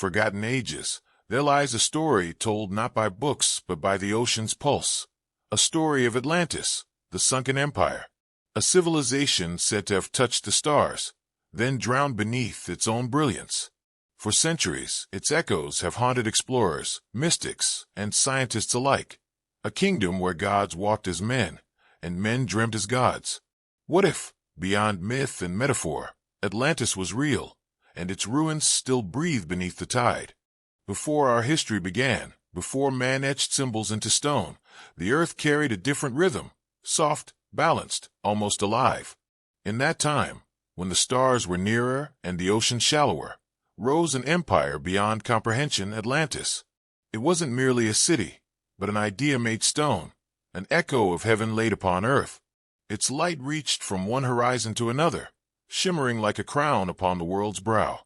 forgotten ages, there lies a story told not by books but by the ocean's pulse. A story of Atlantis, the sunken empire. A civilization said to have touched the stars, then drowned beneath its own brilliance. For centuries, its echoes have haunted explorers, mystics, and scientists alike. A kingdom where gods walked as men, and men dreamt as gods. What if, beyond myth and metaphor, Atlantis was real, and its ruins still breathe beneath the tide? Before our history began, before man etched symbols into stone, the earth carried a different rhythm, soft, balanced, almost alive. In that time, when the stars were nearer and the ocean shallower, rose an empire beyond comprehension, Atlantis. It wasn't merely a city, but an idea made stone, an echo of heaven laid upon earth. Its light reached from one horizon to another, shimmering like a crown upon the world's brow.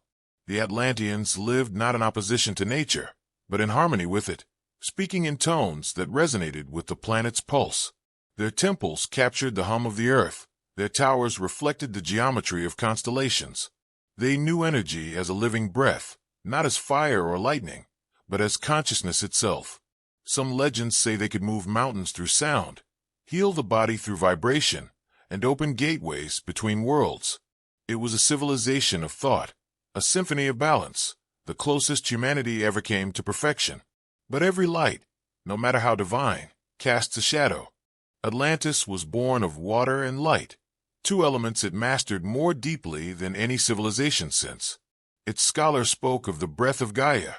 The Atlanteans lived not in opposition to nature, but in harmony with it, speaking in tones that resonated with the planet's pulse. Their temples captured the hum of the earth, their towers reflected the geometry of constellations. They knew energy as a living breath, not as fire or lightning, but as consciousness itself. Some legends say they could move mountains through sound, heal the body through vibration, and open gateways between worlds. It was a civilization of thought, a symphony of balance, the closest humanity ever came to perfection. But every light, no matter how divine, casts a shadow. Atlantis was born of water and light, two elements it mastered more deeply than any civilization since. Its scholars spoke of the breath of Gaia,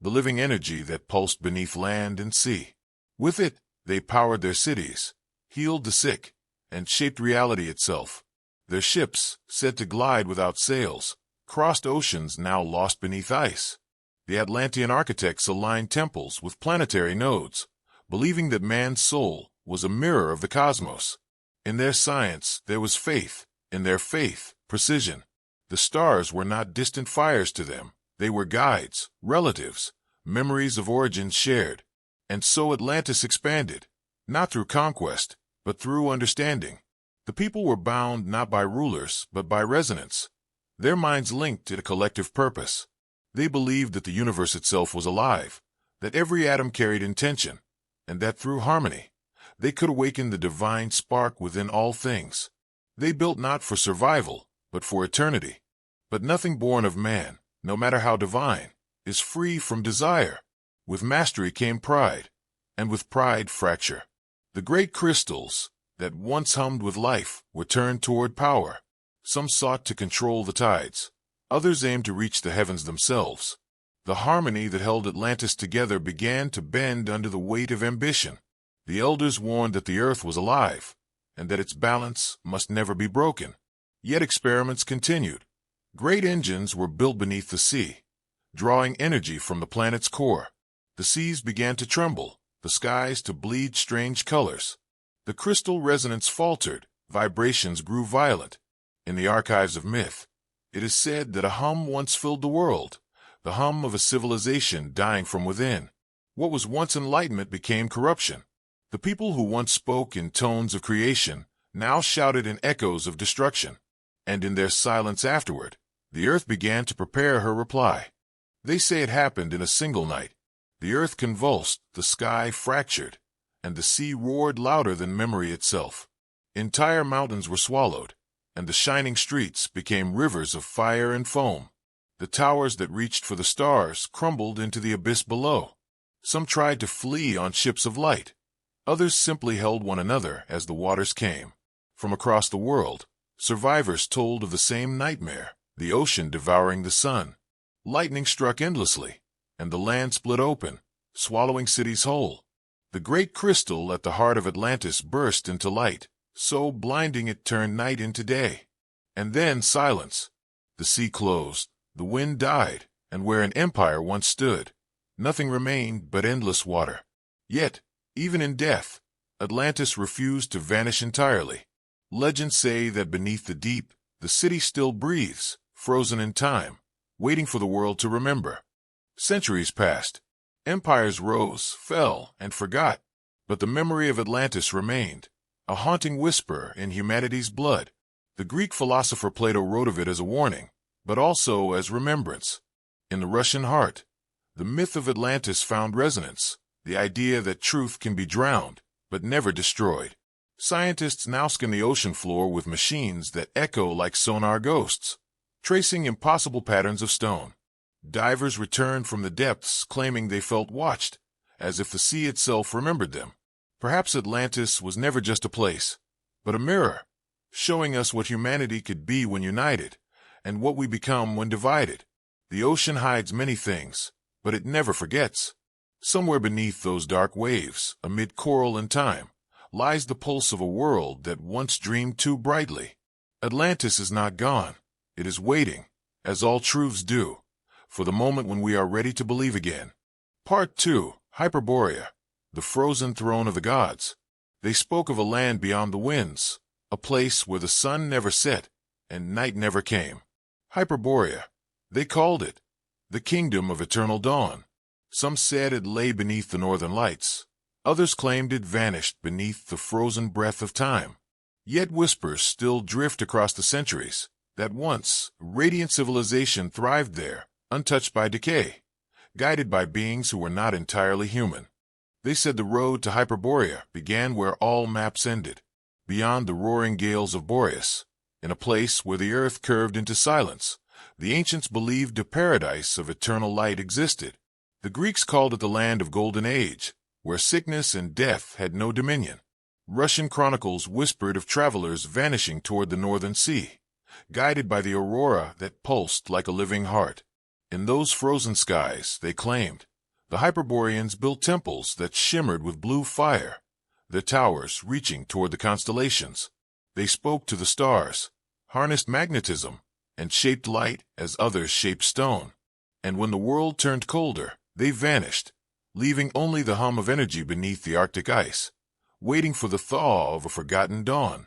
the living energy that pulsed beneath land and sea. With it, they powered their cities, healed the sick, and shaped reality itself. Their ships, said to glide without sails, crossed oceans now lost beneath ice. The Atlantean architects aligned temples with planetary nodes, believing that man's soul was a mirror of the cosmos. In their science, there was faith. In their faith, precision. The stars were not distant fires to them. They were guides, relatives, memories of origins shared. And so Atlantis expanded, not through conquest, but through understanding. The people were bound not by rulers, but by resonance. Their minds linked to a collective purpose. They believed that the universe itself was alive, that every atom carried intention, and that through harmony, they could awaken the divine spark within all things. They built not for survival, but for eternity. But nothing born of man, no matter how divine, is free from desire. With mastery came pride, and with pride fracture. The great crystals, that once hummed with life, were turned toward power. Some sought to control the tides. Others aimed to reach the heavens themselves. The harmony that held Atlantis together began to bend under the weight of ambition. The elders warned that the earth was alive, and that its balance must never be broken. Yet experiments continued. Great engines were built beneath the sea, drawing energy from the planet's core. The seas began to tremble, the skies to bleed strange colors. The crystal resonance faltered, vibrations grew violent. In the archives of myth, it is said that a hum once filled the world, the hum of a civilization dying from within. What was once enlightenment became corruption. The people who once spoke in tones of creation now shouted in echoes of destruction. And in their silence afterward, the earth began to prepare her reply. They say it happened in a single night. The earth convulsed, the sky fractured, and the sea roared louder than memory itself. Entire mountains were swallowed, and the shining streets became rivers of fire and foam. The towers that reached for the stars crumbled into the abyss below. Some tried to flee on ships of light. Others simply held one another as the waters came. From across the world, survivors told of the same nightmare, the ocean devouring the sun. Lightning struck endlessly, and the land split open, swallowing cities whole. The great crystal at the heart of Atlantis burst into light, so blinding it turned night into day. And then silence. The sea closed, the wind died, and where an empire once stood, nothing remained but endless water. Yet, even in death, Atlantis refused to vanish entirely. Legends say that beneath the deep, the city still breathes, frozen in time, waiting for the world to remember. Centuries passed. Empires rose, fell, and forgot. But the memory of Atlantis remained, a haunting whisper in humanity's blood. The Greek philosopher Plato wrote of it as a warning, but also as remembrance. In the Russian heart, the myth of Atlantis found resonance, the idea that truth can be drowned, but never destroyed. Scientists now scan the ocean floor with machines that echo like sonar ghosts, tracing impossible patterns of stone. Divers returned from the depths claiming they felt watched, as if the sea itself remembered them. Perhaps Atlantis was never just a place, but a mirror, showing us what humanity could be when united, and what we become when divided. The ocean hides many things, but it never forgets. Somewhere beneath those dark waves, amid coral and time, lies the pulse of a world that once dreamed too brightly. Atlantis is not gone. It is waiting, as all truths do, for the moment when we are ready to believe again. Part 2. Hyperborea, the frozen throne of the gods. They spoke of a land beyond the winds, a place where the sun never set and night never came. Hyperborea, they called it, the kingdom of eternal dawn. Some said it lay beneath the northern lights. Others claimed it vanished beneath the frozen breath of time. Yet whispers still drift across the centuries that once radiant civilization thrived there, untouched by decay, guided by beings who were not entirely human. They said the road to Hyperborea began where all maps ended, beyond the roaring gales of Boreas, in a place where the earth curved into silence. The ancients believed a paradise of eternal light existed. The Greeks called it the land of golden age, where sickness and death had no dominion. Russian chronicles whispered of travelers vanishing toward the northern sea, guided by the aurora that pulsed like a living heart. In those frozen skies, they claimed, the Hyperboreans built temples that shimmered with blue fire, their towers reaching toward the constellations. They spoke to the stars, harnessed magnetism, and shaped light as others shaped stone. And when the world turned colder, they vanished, leaving only the hum of energy beneath the Arctic ice, waiting for the thaw of a forgotten dawn.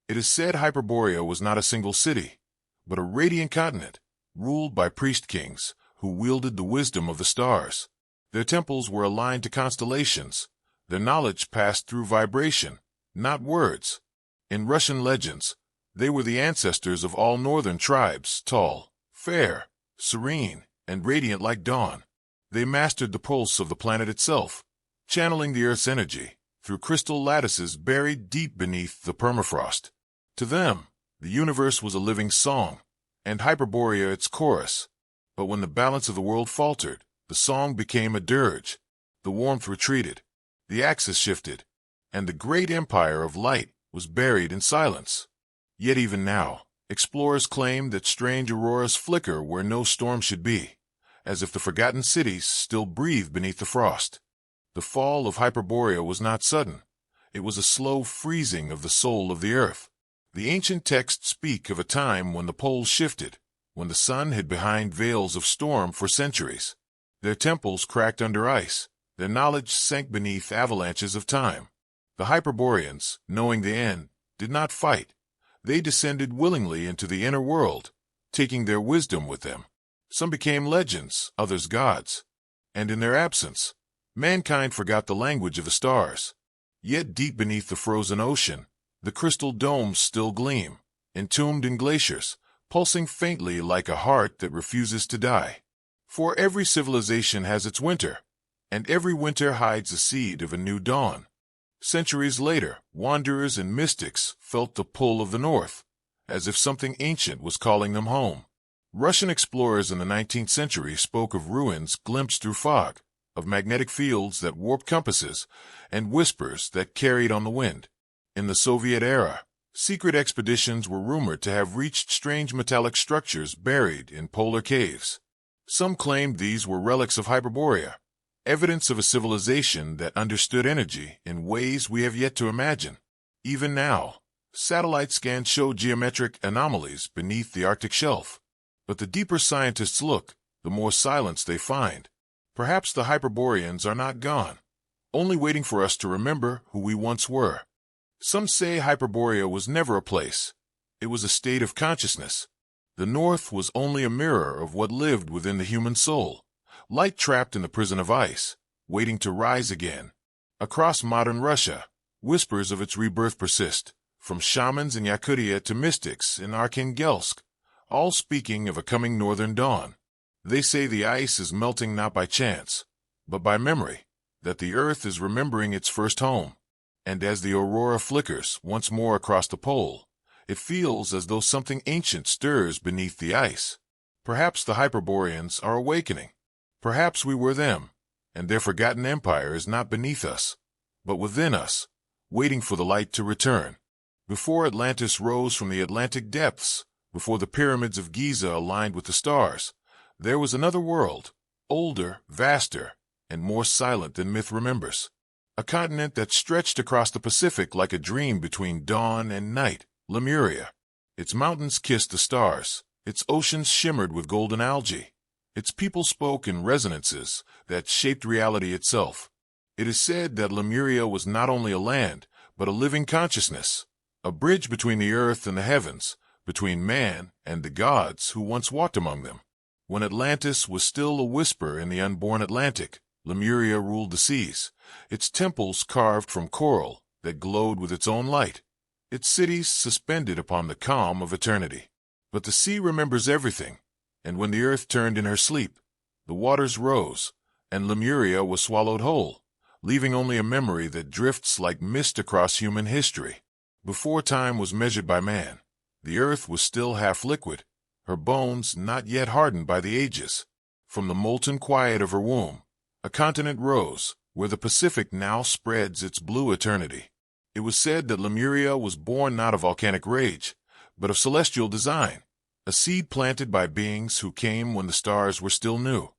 It is said Hyperborea was not a single city, but a radiant continent, ruled by priest-kings who wielded the wisdom of the stars. Their temples were aligned to constellations. Their knowledge passed through vibration, not words. In Russian legends, they were the ancestors of all northern tribes, tall, fair, serene, and radiant like dawn. They mastered the pulse of the planet itself, channeling the Earth's energy through crystal lattices buried deep beneath the permafrost. To them, the universe was a living song, and Hyperborea its chorus. But when the balance of the world faltered, the song became a dirge. The warmth retreated, the axis shifted, and the great empire of light was buried in silence. Yet even now, explorers claim that strange auroras flicker where no storm should be, as if the forgotten cities still breathe beneath the frost. The fall of Hyperborea was not sudden. It was a slow freezing of the soul of the earth. The ancient texts speak of a time when the poles shifted, when the sun hid behind veils of storm for centuries. Their temples cracked under ice, their knowledge sank beneath avalanches of time. The Hyperboreans, knowing the end, did not fight. They descended willingly into the inner world, taking their wisdom with them. Some became legends, others gods. And in their absence, mankind forgot the language of the stars. Yet deep beneath the frozen ocean, the crystal domes still gleam, entombed in glaciers, pulsing faintly like a heart that refuses to die. For every civilization has its winter, and every winter hides the seed of a new dawn. Centuries later, wanderers and mystics felt the pull of the north, as if something ancient was calling them home. Russian explorers in the 19th century spoke of ruins glimpsed through fog, of magnetic fields that warped compasses, and whispers that carried on the wind. In the Soviet era, secret expeditions were rumored to have reached strange metallic structures buried in polar caves. Some claimed these were relics of Hyperborea, evidence of a civilization that understood energy in ways we have yet to imagine. Even now, satellite scans show geometric anomalies beneath the Arctic shelf. But the deeper scientists look, the more silence they find. Perhaps the Hyperboreans are not gone, only waiting for us to remember who we once were. Some say Hyperborea was never a place. It was a state of consciousness. The North was only a mirror of what lived within the human soul, light trapped in the prison of ice, waiting to rise again. Across modern Russia, whispers of its rebirth persist, from shamans in Yakutia to mystics in Arkhangelsk, all speaking of a coming northern dawn. They say the ice is melting not by chance, but by memory, that the earth is remembering its first home. And as the aurora flickers once more across the pole, it feels as though something ancient stirs beneath the ice. Perhaps the Hyperboreans are awakening. Perhaps we were them, and their forgotten empire is not beneath us, but within us, waiting for the light to return. Before Atlantis rose from the Atlantic depths, before the pyramids of Giza aligned with the stars, there was another world, older, vaster, and more silent than myth remembers. A continent that stretched across the Pacific like a dream between dawn and night, Lemuria. Its mountains kissed the stars, its oceans shimmered with golden algae, its people spoke in resonances that shaped reality itself. It is said that Lemuria was not only a land, but a living consciousness, a bridge between the earth and the heavens, between man and the gods who once walked among them. When Atlantis was still a whisper in the unborn Atlantic, Lemuria ruled the seas, its temples carved from coral that glowed with its own light, its cities suspended upon the calm of eternity. But the sea remembers everything, and when the earth turned in her sleep, the waters rose, and Lemuria was swallowed whole, leaving only a memory that drifts like mist across human history. Before time was measured by man, the earth was still half liquid, her bones not yet hardened by the ages. From the molten quiet of her womb, a continent rose, where the Pacific now spreads its blue eternity. It was said that Lemuria was born not of volcanic rage, but of celestial design, a seed planted by beings who came when the stars were still new.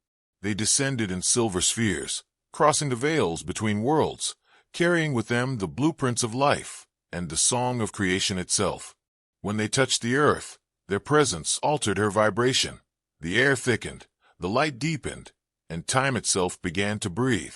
They descended in silver spheres, crossing the veils between worlds, carrying with them the blueprints of life and the song of creation itself. When they touched the earth, their presence altered her vibration. The air thickened, the light deepened, and time itself began to breathe.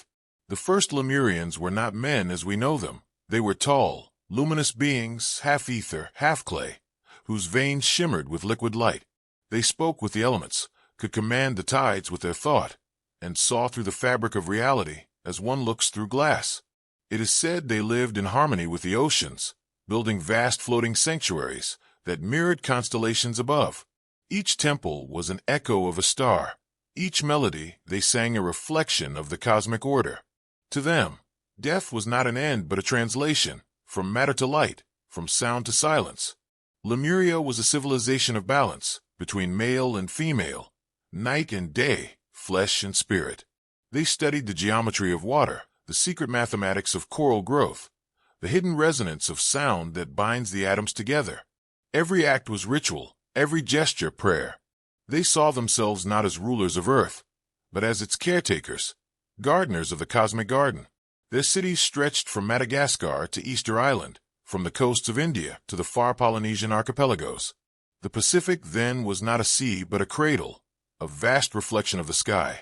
The first Lemurians were not men as we know them. They were tall, luminous beings, half ether, half clay, whose veins shimmered with liquid light. They spoke with the elements, could command the tides with their thought, and saw through the fabric of reality as one looks through glass. It is said they lived in harmony with the oceans, building vast floating sanctuaries that mirrored constellations above. Each temple was an echo of a star. Each melody they sang a reflection of the cosmic order. To them, death was not an end but a translation, from matter to light, from sound to silence. Lemuria was a civilization of balance, between male and female, night and day, flesh and spirit. They studied the geometry of water, the secret mathematics of coral growth, the hidden resonance of sound that binds the atoms together. Every act was ritual, every gesture prayer. They saw themselves not as rulers of earth, but as its caretakers, gardeners of the cosmic garden. Their cities stretched from Madagascar to Easter Island, from the coasts of India to the far Polynesian archipelagos. The Pacific then was not a sea but a cradle, a vast reflection of the sky,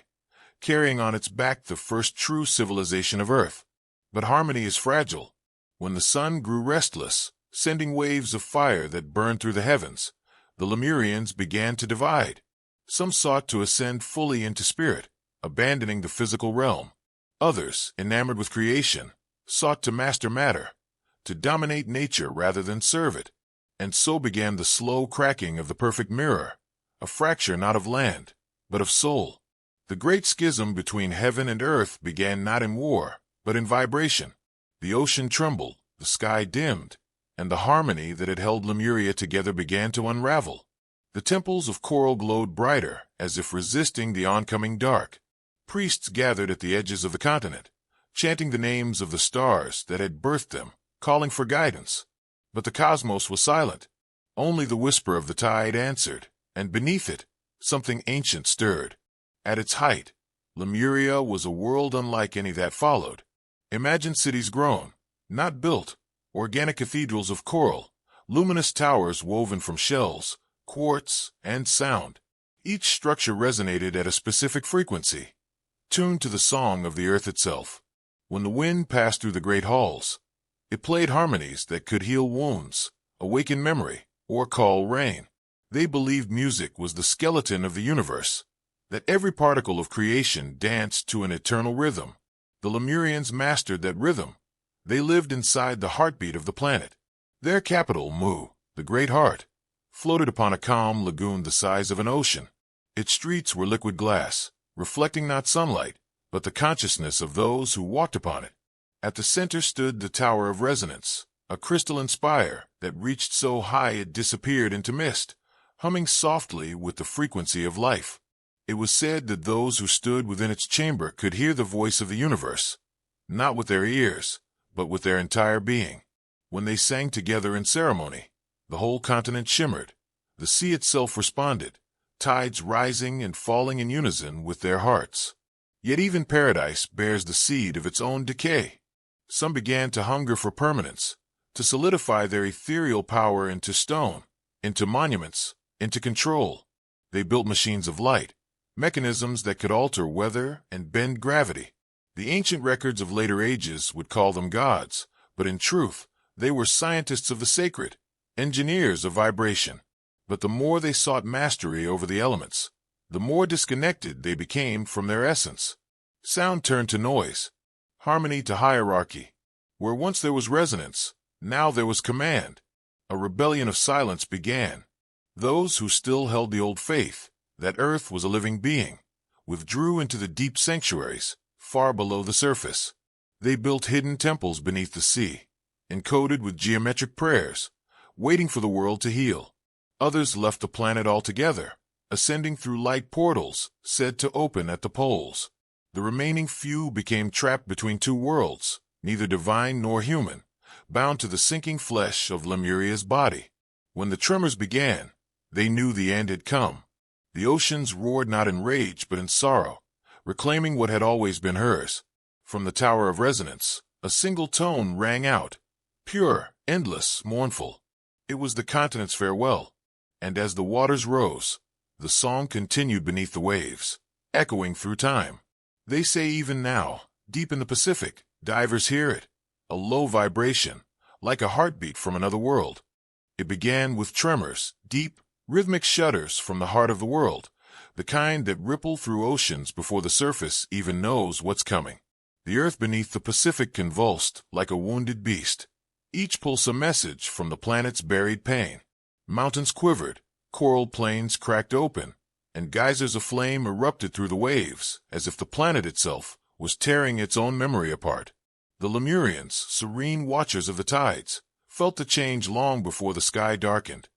carrying on its back the first true civilization of Earth. But harmony is fragile. When the sun grew restless, sending waves of fire that burned through the heavens, the Lemurians began to divide. Some sought to ascend fully into spirit, abandoning the physical realm. Others, enamored with creation, sought to master matter, to dominate nature rather than serve it. And so began the slow cracking of the perfect mirror, a fracture not of land, but of soul. The great schism between heaven and earth began not in war, but in vibration. The ocean trembled, the sky dimmed, and the harmony that had held Lemuria together began to unravel. The temples of coral glowed brighter, as if resisting the oncoming dark. Priests gathered at the edges of the continent, chanting the names of the stars that had birthed them, calling for guidance. But the cosmos was silent. Only the whisper of the tide answered, and beneath it, something ancient stirred. At its height, Lemuria was a world unlike any that followed. Imagine cities grown, not built, organic cathedrals of coral, luminous towers woven from shells, quartz, and sound. Each structure resonated at a specific frequency, tuned to the song of the earth itself. When the wind passed through the great halls, it played harmonies that could heal wounds, awaken memory, or call rain. They believed music was the skeleton of the universe, that every particle of creation danced to an eternal rhythm. The Lemurians mastered that rhythm. They lived inside the heartbeat of the planet. Their capital, Mu, the Great Heart, floated upon a calm lagoon the size of an ocean. Its streets were liquid glass, reflecting not sunlight, but the consciousness of those who walked upon it. At the center stood the Tower of Resonance, a crystalline spire that reached so high it disappeared into mist, humming softly with the frequency of life. It was said that those who stood within its chamber could hear the voice of the universe, not with their ears, but with their entire being. When they sang together in ceremony, the whole continent shimmered. The sea itself responded, tides rising and falling in unison with their hearts. Yet even paradise bears the seed of its own decay. Some began to hunger for permanence, to solidify their ethereal power into stone, into monuments, into control. They built machines of light, mechanisms that could alter weather and bend gravity. The ancient records of later ages would call them gods, but in truth, they were scientists of the sacred, engineers of vibration. But the more they sought mastery over the elements, the more disconnected they became from their essence. Sound turned to noise, harmony to hierarchy. Where once there was resonance, now there was command. A rebellion of silence began. Those who still held the old faith, that Earth was a living being, withdrew into the deep sanctuaries, far below the surface. They built hidden temples beneath the sea, encoded with geometric prayers, waiting for the world to heal. Others left the planet altogether, ascending through light portals said to open at the poles. The remaining few became trapped between two worlds, neither divine nor human, bound to the sinking flesh of Lemuria's body. When the tremors began, they knew the end had come. The oceans roared not in rage but in sorrow, reclaiming what had always been hers. From the Tower of Resonance, a single tone rang out, pure, endless, mournful. It was the continent's farewell. And as the waters rose, the song continued beneath the waves, echoing through time. They say even now, deep in the Pacific, divers hear it, a low vibration, like a heartbeat from another world. It began with tremors, deep, rhythmic shudders from the heart of the world, the kind that ripple through oceans before the surface even knows what's coming. The earth beneath the Pacific convulsed like a wounded beast, each pulse a message from the planet's buried pain. Mountains quivered, coral plains cracked open, and geysers of flame erupted through the waves, as if the planet itself was tearing its own memory apart. The Lemurians, serene watchers of the tides, felt the change long before the sky darkened.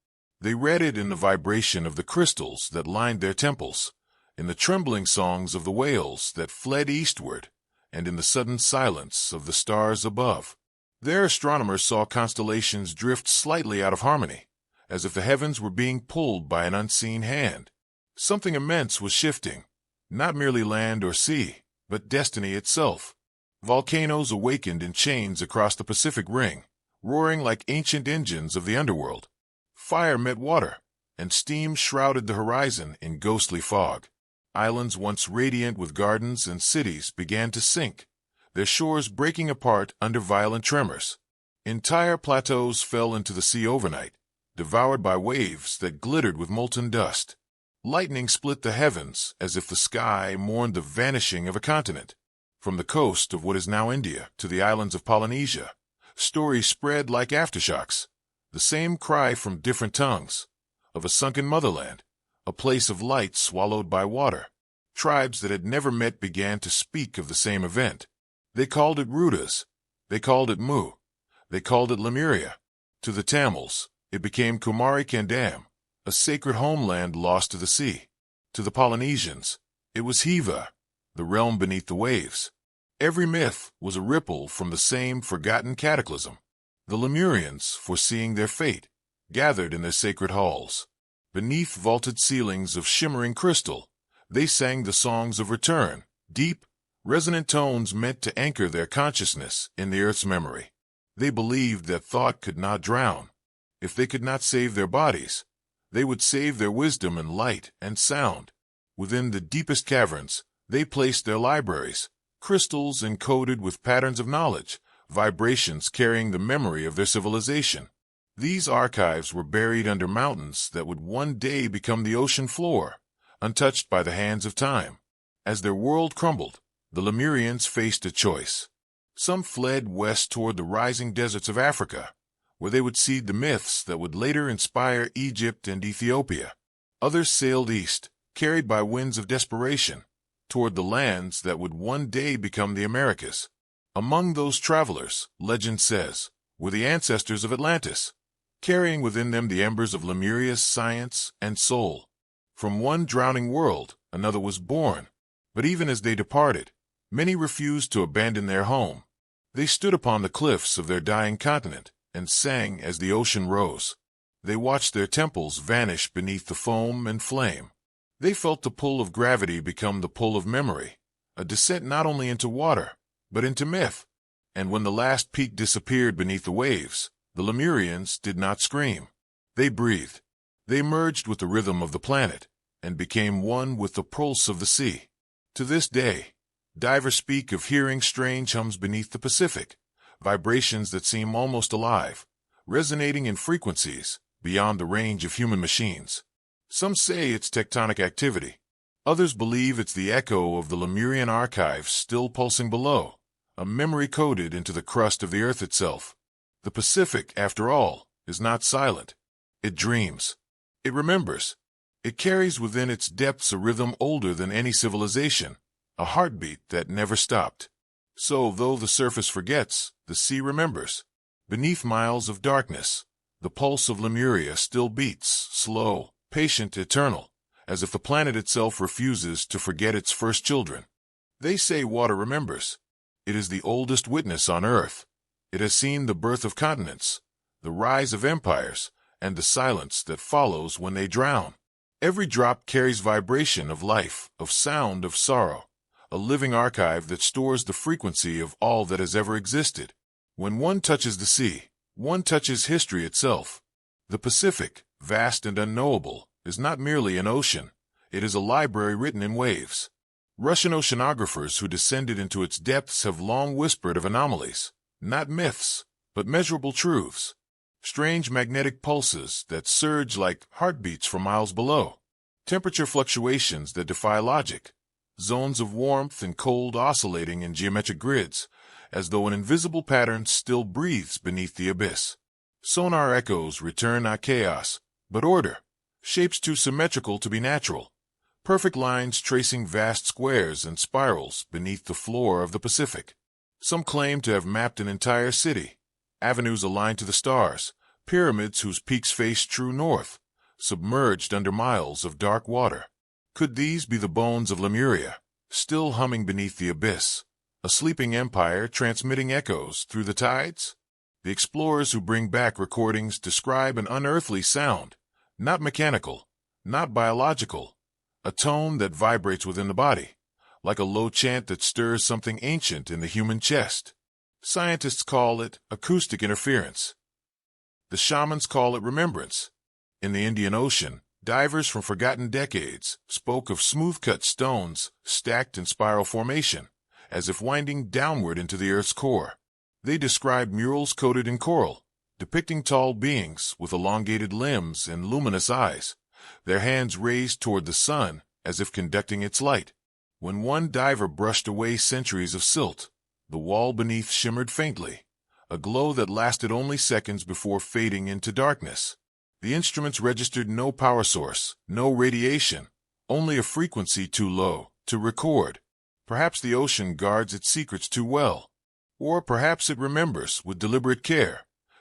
They read it in the vibration of the crystals that lined their temples, in the trembling songs of the whales that fled eastward, and in the sudden silence of the stars above. Their astronomers saw constellations drift slightly out of harmony, as if the heavens were being pulled by an unseen hand. Something immense was shifting, not merely land or sea, but destiny itself. Volcanoes awakened in chains across the Pacific Ring, roaring like ancient engines of the underworld. Fire met water, and steam shrouded the horizon in ghostly fog. Islands once radiant with gardens and cities began to sink, their shores breaking apart under violent tremors. Entire plateaus fell into the sea overnight, devoured by waves that glittered with molten dust. Lightning split the heavens as if the sky mourned the vanishing of a continent. From the coast of what is now India to the islands of Polynesia, stories spread like aftershocks, the same cry from different tongues, of a sunken motherland, a place of light swallowed by water. Tribes that had never met began to speak of the same event. They called it Rudas, they called it Mu, they called it Lemuria. To the Tamils, it became Kumari Kandam, a sacred homeland lost to the sea. To the Polynesians, it was Hiva, the realm beneath the waves. Every myth was a ripple from the same forgotten cataclysm. The Lemurians, foreseeing their fate, gathered in their sacred halls. Beneath vaulted ceilings of shimmering crystal, they sang the songs of return, deep, resonant tones meant to anchor their consciousness in the earth's memory. They believed that thought could not drown. If they could not save their bodies, they would save their wisdom in light and sound. Within the deepest caverns, they placed their libraries, crystals encoded with patterns of knowledge, vibrations carrying the memory of their civilization. These archives were buried under mountains that would one day become the ocean floor, untouched by the hands of time. As their world crumbled, the Lemurians faced a choice. Some fled west toward the rising deserts of Africa, where they would seed the myths that would later inspire Egypt and Ethiopia. Others sailed east, carried by winds of desperation, toward the lands that would one day become the Americas. Among those travelers, legend says, were the ancestors of Atlantis, carrying within them the embers of Lemuria's science and soul. From one drowning world, another was born, but even as they departed, many refused to abandon their home. They stood upon the cliffs of their dying continent and sang as the ocean rose. They watched their temples vanish beneath the foam and flame. They felt the pull of gravity become the pull of memory, a descent not only into water, but into myth. And when the last peak disappeared beneath the waves, the Lemurians did not scream. They breathed. They merged with the rhythm of the planet and became one with the pulse of the sea. To this day, divers speak of hearing strange hums beneath the Pacific, vibrations that seem almost alive, resonating in frequencies beyond the range of human machines. Some say it's tectonic activity. Others believe it's the echo of the Lemurian archives still pulsing below, a memory coded into the crust of the earth itself. The Pacific, after all, is not silent. It dreams. It remembers. It carries within its depths a rhythm older than any civilization, a heartbeat that never stopped. So, though the surface forgets, the sea remembers. Beneath miles of darkness, the pulse of Lemuria still beats, slow, patient, eternal, as if the planet itself refuses to forget its first children. They say water remembers. It is the oldest witness on Earth. It has seen the birth of continents, the rise of empires, and the silence that follows when they drown. Every drop carries vibration of life, of sound, of sorrow, a living archive that stores the frequency of all that has ever existed. When one touches the sea, one touches history itself. The Pacific, vast and unknowable, is not merely an ocean. It is a library written in waves. Russian oceanographers who descended into its depths have long whispered of anomalies, not myths, but measurable truths. Strange magnetic pulses that surge like heartbeats from miles below. Temperature fluctuations that defy logic. Zones of warmth and cold oscillating in geometric grids, as though an invisible pattern still breathes beneath the abyss. Sonar echoes return not chaos, but order. Shapes too symmetrical to be natural. Perfect lines tracing vast squares and spirals beneath the floor of the Pacific. Some claim to have mapped an entire city. Avenues aligned to the stars, pyramids whose peaks face true north, submerged under miles of dark water. Could these be the bones of Lemuria, still humming beneath the abyss, a sleeping empire transmitting echoes through the tides? The explorers who bring back recordings describe an unearthly sound, not mechanical, not biological, a tone that vibrates within the body, like a low chant that stirs something ancient in the human chest. Scientists call it acoustic interference. The shamans call it remembrance. In the Indian Ocean, divers from forgotten decades spoke of smooth-cut stones stacked in spiral formation, as if winding downward into the Earth's core. They described murals coated in coral, depicting tall beings with elongated limbs and luminous eyes, their hands raised toward the sun as if conducting its light. When one diver brushed away centuries of silt, the wall beneath shimmered faintly, a glow that lasted only seconds before fading into darkness. The instruments registered no power source, no radiation, only a frequency too low to record. Perhaps the ocean guards its secrets too well, or perhaps it remembers with deliberate care,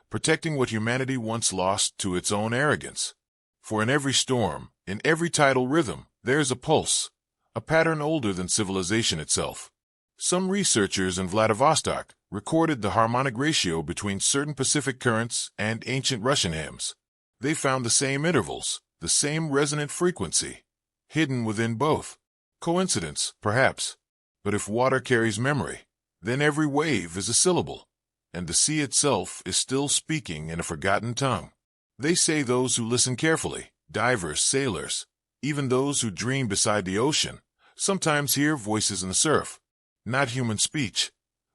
protecting what humanity once lost to its own arrogance. For in every storm, in every tidal rhythm, there is a pulse, a pattern older than civilization itself. Some researchers in Vladivostok recorded the harmonic ratio between certain Pacific currents and ancient Russian hymns. They found the same intervals, the same resonant frequency, hidden within both. Coincidence, perhaps. But if water carries memory, then every wave is a syllable, and the sea itself is still speaking in a forgotten tongue. They say those who listen carefully, divers, sailors, even those who dream beside the ocean, sometimes hear voices in the surf. Not human speech,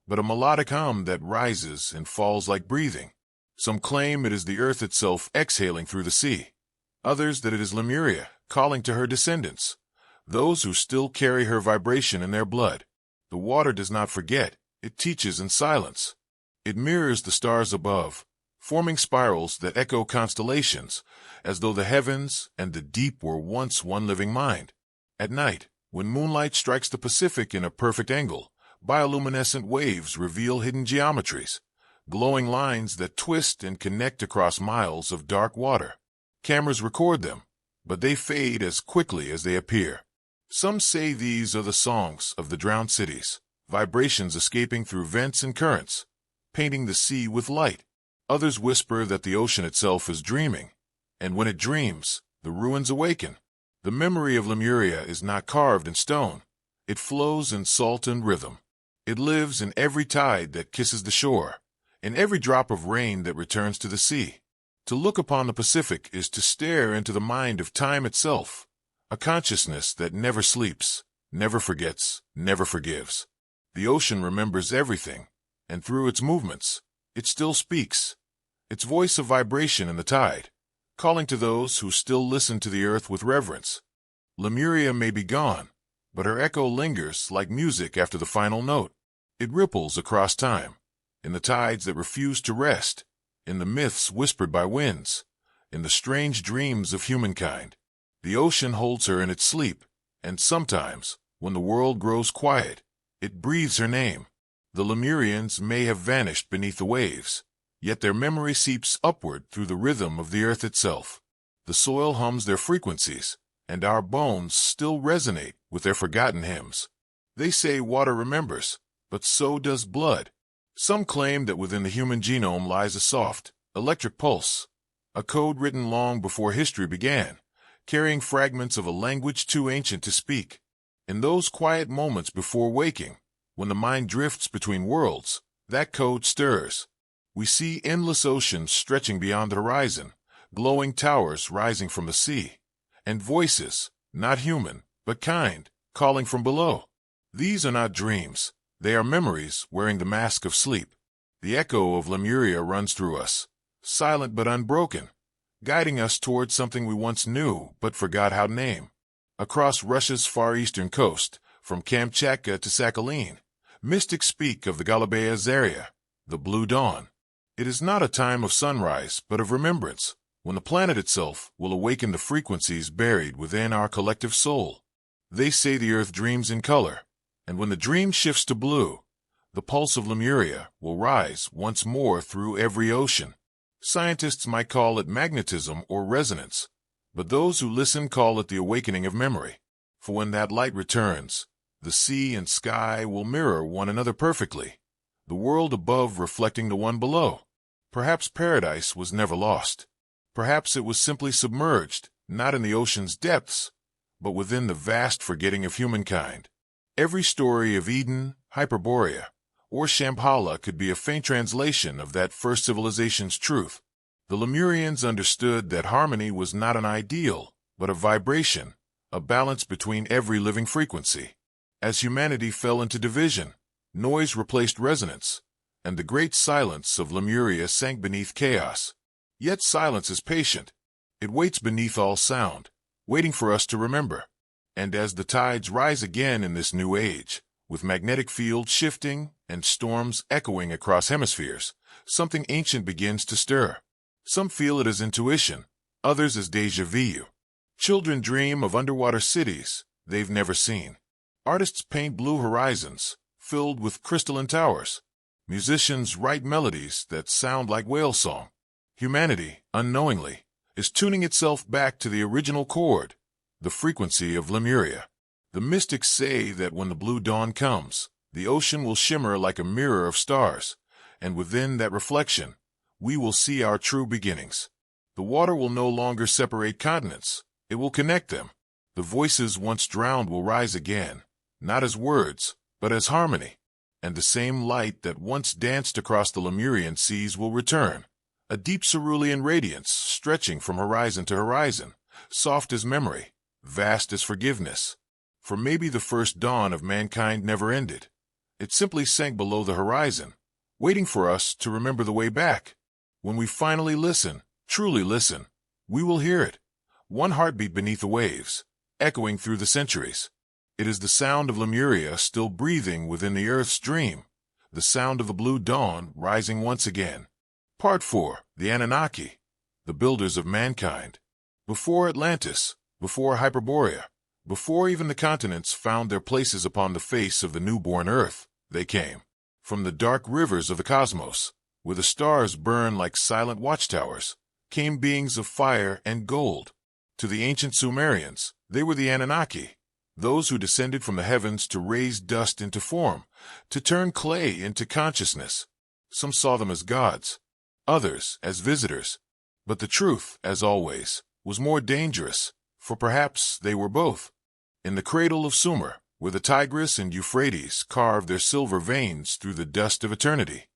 but a melodic hum that rises and falls like breathing. Some claim it is the earth itself exhaling through the sea. Others that it is Lemuria calling to her descendants, those who still carry her vibration in their blood. The water does not forget, it teaches in silence. It mirrors the stars above, forming spirals that echo constellations, as though the heavens and the deep were once one living mind. At night, when moonlight strikes the Pacific in a perfect angle, bioluminescent waves reveal hidden geometries, glowing lines that twist and connect across miles of dark water. Cameras record them, but they fade as quickly as they appear. Some say these are the songs of the drowned cities, vibrations escaping through vents and currents, painting the sea with light. Others whisper that the ocean itself is dreaming, and when it dreams, the ruins awaken. The memory of Lemuria is not carved in stone. It flows in salt and rhythm. It lives in every tide that kisses the shore, in every drop of rain that returns to the sea. To look upon the Pacific is to stare into the mind of time itself, a consciousness that never sleeps, never forgets, never forgives. The ocean remembers everything, and through its movements, it still speaks, its voice of vibration in the tide, calling to those who still listen to the earth with reverence. Lemuria may be gone, but her echo lingers like music after the final note. It ripples across time, in the tides that refuse to rest, in the myths whispered by winds, in the strange dreams of humankind. The ocean holds her in its sleep, and sometimes, when the world grows quiet, it breathes her name. The Lemurians may have vanished beneath the waves, yet their memory seeps upward through the rhythm of the earth itself. The soil hums their frequencies, and our bones still resonate with their forgotten hymns. They say water remembers, but so does blood. Some claim that within the human genome lies a soft, electric pulse, a code written long before history began, carrying fragments of a language too ancient to speak. In those quiet moments before waking, when the mind drifts between worlds, that code stirs. We see endless oceans stretching beyond the horizon, glowing towers rising from the sea, and voices, not human, but kind, calling from below. These are not dreams. They are memories wearing the mask of sleep. The echo of Lemuria runs through us, silent but unbroken, guiding us towards something we once knew but forgot how to name. Across Russia's far eastern coast, from Kamchatka to Sakhalin, mystics speak of the Galabea Zarya, the blue dawn. It is not a time of sunrise, but of remembrance, when the planet itself will awaken the frequencies buried within our collective soul. They say the earth dreams in color, and when the dream shifts to blue, the pulse of Lemuria will rise once more through every ocean. Scientists might call it magnetism or resonance, but those who listen call it the awakening of memory. For when that light returns, the sea and sky will mirror one another perfectly, the world above reflecting the one below. Perhaps paradise was never lost. Perhaps it was simply submerged, not in the ocean's depths, but within the vast forgetting of humankind. Every story of Eden, Hyperborea, or Shambhala could be a faint translation of that first civilization's truth. The Lemurians understood that harmony was not an ideal, but a vibration, a balance between every living frequency. As humanity fell into division, noise replaced resonance, and the great silence of Lemuria sank beneath chaos. Yet silence is patient. It waits beneath all sound, waiting for us to remember. And as the tides rise again in this new age, with magnetic fields shifting and storms echoing across hemispheres, something ancient begins to stir. Some feel it as intuition, others as déjà vu. Children dream of underwater cities they've never seen. Artists paint blue horizons, filled with crystalline towers. Musicians write melodies that sound like whale song. Humanity, unknowingly, is tuning itself back to the original chord, the frequency of Lemuria. The mystics say that when the blue dawn comes, the ocean will shimmer like a mirror of stars, and within that reflection, we will see our true beginnings. The water will no longer separate continents, it will connect them. The voices once drowned will rise again, not as words, but as harmony. And the same light that once danced across the Lemurian seas will return, a deep cerulean radiance stretching from horizon to horizon, soft as memory, vast as forgiveness. For maybe the first dawn of mankind never ended. It simply sank below the horizon, waiting for us to remember the way back. When we finally listen, truly listen, we will hear it. One heartbeat beneath the waves, echoing through the centuries. It is the sound of Lemuria still breathing within the earth's dream, the sound of the blue dawn rising once again. Part 4. The Anunnaki, the builders of mankind. Before Atlantis, before Hyperborea, Before even the continents found their places upon the face of the newborn earth, they came. From the dark rivers of the cosmos, where the stars burn like silent watchtowers, came beings of fire and gold. To the ancient Sumerians, they were the Anunnaki, those who descended from the heavens to raise dust into form, to turn clay into consciousness. Some saw them as gods, others as visitors. But the truth, as always, was more dangerous, for perhaps they were both. In the cradle of Sumer, where the Tigris and Euphrates carved their silver veins through the dust of eternity,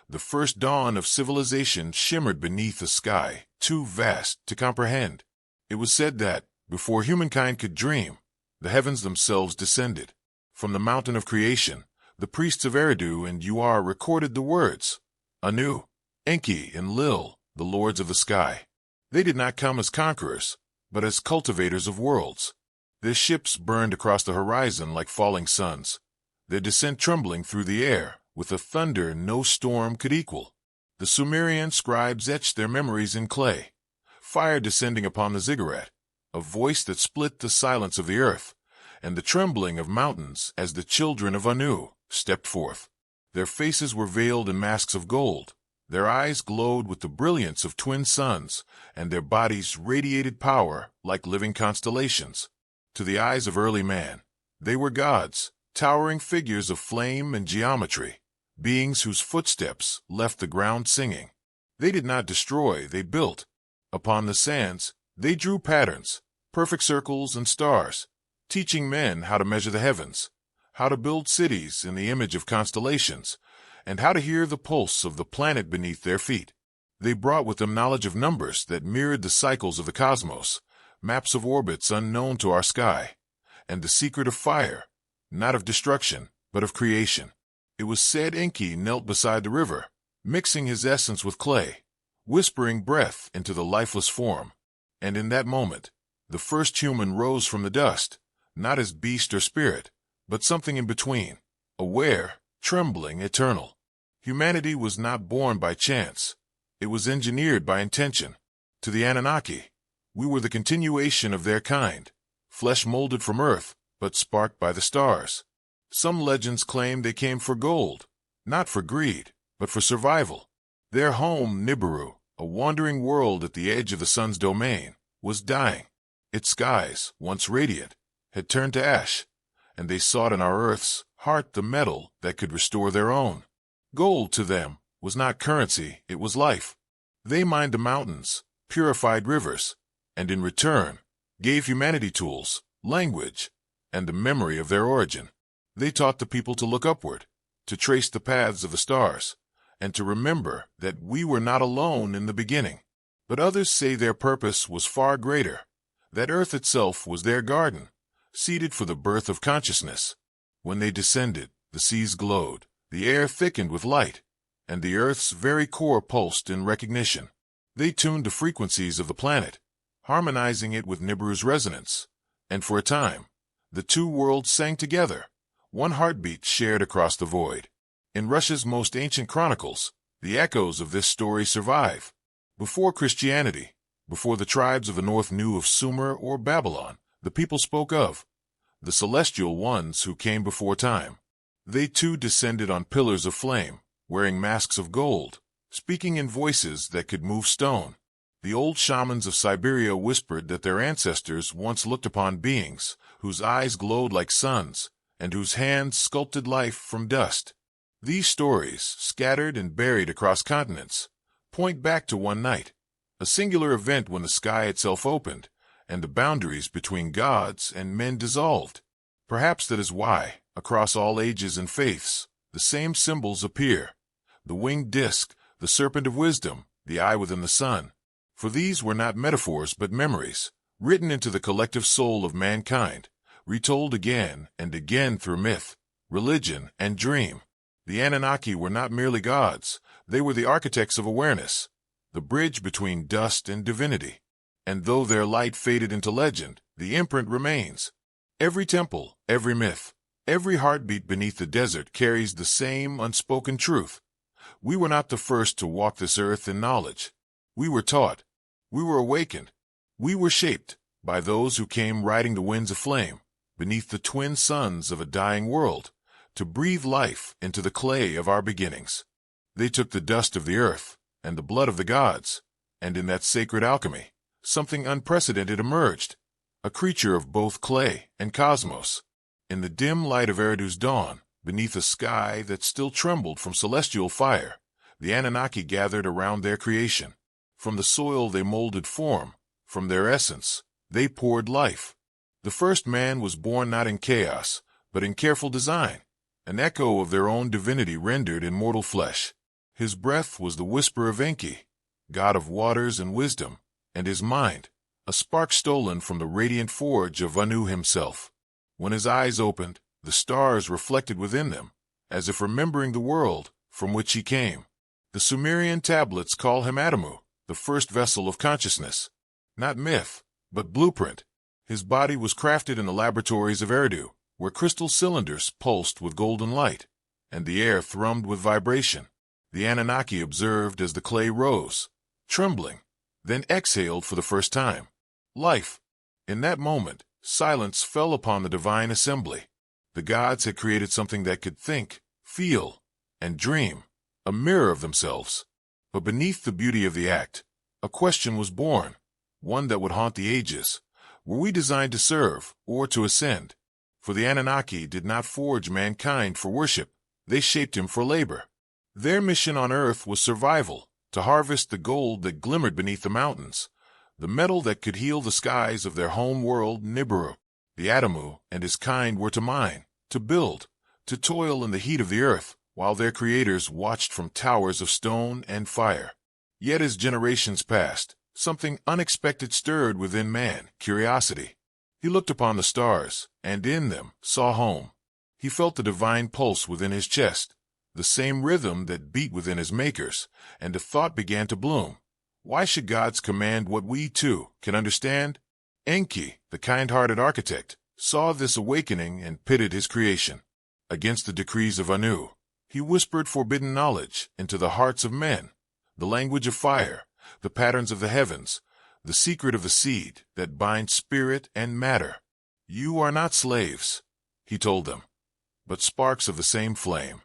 the first dawn of civilization shimmered beneath a sky too vast to comprehend. It was said that, before humankind could dream, the heavens themselves descended. From the mountain of creation, the priests of Eridu and Uar recorded the words, Anu, Enki, and Lil, the lords of the sky. They did not come as conquerors, but as cultivators of worlds. Their ships burned across the horizon like falling suns, their descent trembling through the air with a thunder no storm could equal. The Sumerian scribes etched their memories in clay, fire descending upon the ziggurat, a voice that split the silence of the earth, and the trembling of mountains as the children of Anu stepped forth. Their faces were veiled in masks of gold, their eyes glowed with the brilliance of twin suns, and their bodies radiated power like living constellations. To the eyes of early man, they were gods, towering figures of flame and geometry, beings whose footsteps left the ground singing. They did not destroy, they built. Upon the sands, they drew patterns, perfect circles and stars, teaching men how to measure the heavens, how to build cities in the image of constellations, and how to hear the pulse of the planet beneath their feet. They brought with them knowledge of numbers that mirrored the cycles of the cosmos, maps of orbits unknown to our sky, and the secret of fire, not of destruction, but of creation. It was said Enki knelt beside the river, mixing his essence with clay, whispering breath into the lifeless form. And in that moment, the first human rose from the dust, not as beast or spirit, but something in between, aware, trembling, eternal. Humanity was not born by chance. It was engineered by intention. To the Anunnaki, we were the continuation of their kind, flesh molded from earth, but sparked by the stars. Some legends claim they came for gold, not for greed, but for survival. Their home, Nibiru, a wandering world at the edge of the sun's domain, was dying. Its skies, once radiant, had turned to ash, and they sought in our Earth's heart the metal that could restore their own. Gold, to them, was not currency, it was life. They mined the mountains, purified rivers, and in return, gave humanity tools, language, and the memory of their origin. They taught the people to look upward, to trace the paths of the stars, and to remember that we were not alone in the beginning. But others say their purpose was far greater, that Earth itself was their garden, seeded for the birth of consciousness. When they descended, the seas glowed, the air thickened with light, and the Earth's very core pulsed in recognition. They tuned the frequencies of the planet, harmonizing it with Nibiru's resonance, and for a time, the two worlds sang together, one heartbeat shared across the void. In Russia's most ancient chronicles, the echoes of this story survive. Before Christianity, before the tribes of the north knew of Sumer or Babylon, the people spoke of the celestial ones who came before time. They too descended on pillars of flame, wearing masks of gold, speaking in voices that could move stone. The old shamans of Siberia whispered that their ancestors once looked upon beings whose eyes glowed like suns and whose hands sculpted life from dust. These stories, scattered and buried across continents, point back to one night, a singular event when the sky itself opened and the boundaries between gods and men dissolved. Perhaps that is why, across all ages and faiths, the same symbols appear: the winged disk, the serpent of wisdom, the eye within the sun. For these were not metaphors but memories, written into the collective soul of mankind, retold again and again through myth, religion, and dream. The Anunnaki were not merely gods, they were the architects of awareness, the bridge between dust and divinity. And though their light faded into legend, the imprint remains. Every temple, every myth, every heartbeat beneath the desert carries the same unspoken truth. We were not the first to walk this earth in knowledge. We were taught. We were awakened. We were shaped by those who came riding the winds of flame, beneath the twin suns of a dying world, to breathe life into the clay of our beginnings. They took the dust of the earth and the blood of the gods, and in that sacred alchemy, something unprecedented emerged, a creature of both clay and cosmos. In the dim light of Eridu's dawn, beneath a sky that still trembled from celestial fire, the Anunnaki gathered around their creation. From the soil they molded form, from their essence, they poured life. The first man was born not in chaos, but in careful design, an echo of their own divinity rendered in mortal flesh. His breath was the whisper of Enki, god of waters and wisdom, and his mind, a spark stolen from the radiant forge of Anu himself. When his eyes opened, the stars reflected within them, as if remembering the world from which he came. The Sumerian tablets call him Adamu, the first vessel of consciousness. Not myth, but blueprint. His body was crafted in the laboratories of Eridu, where crystal cylinders pulsed with golden light, and the air thrummed with vibration. The Anunnaki observed as the clay rose, trembling, then exhaled for the first time. Life. In that moment, silence fell upon the divine assembly. The gods had created something that could think, feel, and dream, a mirror of themselves. But beneath the beauty of the act, a question was born, one that would haunt the ages. Were we designed to serve, or to ascend? For the Anunnaki did not forge mankind for worship, they shaped him for labor. Their mission on Earth was survival, to harvest the gold that glimmered beneath the mountains, the metal that could heal the skies of their home world, Nibiru. The Adamu and his kind were to mine, to build, to toil in the heat of the earth, while their creators watched from towers of stone and fire. Yet as generations passed, something unexpected stirred within man, curiosity. He looked upon the stars, and in them saw home. He felt the divine pulse within his chest, the same rhythm that beat within his makers, and a thought began to bloom. Why should gods command what we, too, can understand? Enki, the kind-hearted architect, saw this awakening and pitted his creation against the decrees of Anu. He whispered forbidden knowledge into the hearts of men, the language of fire, the patterns of the heavens, the secret of the seed that binds spirit and matter. You are not slaves, he told them, but sparks of the same flame.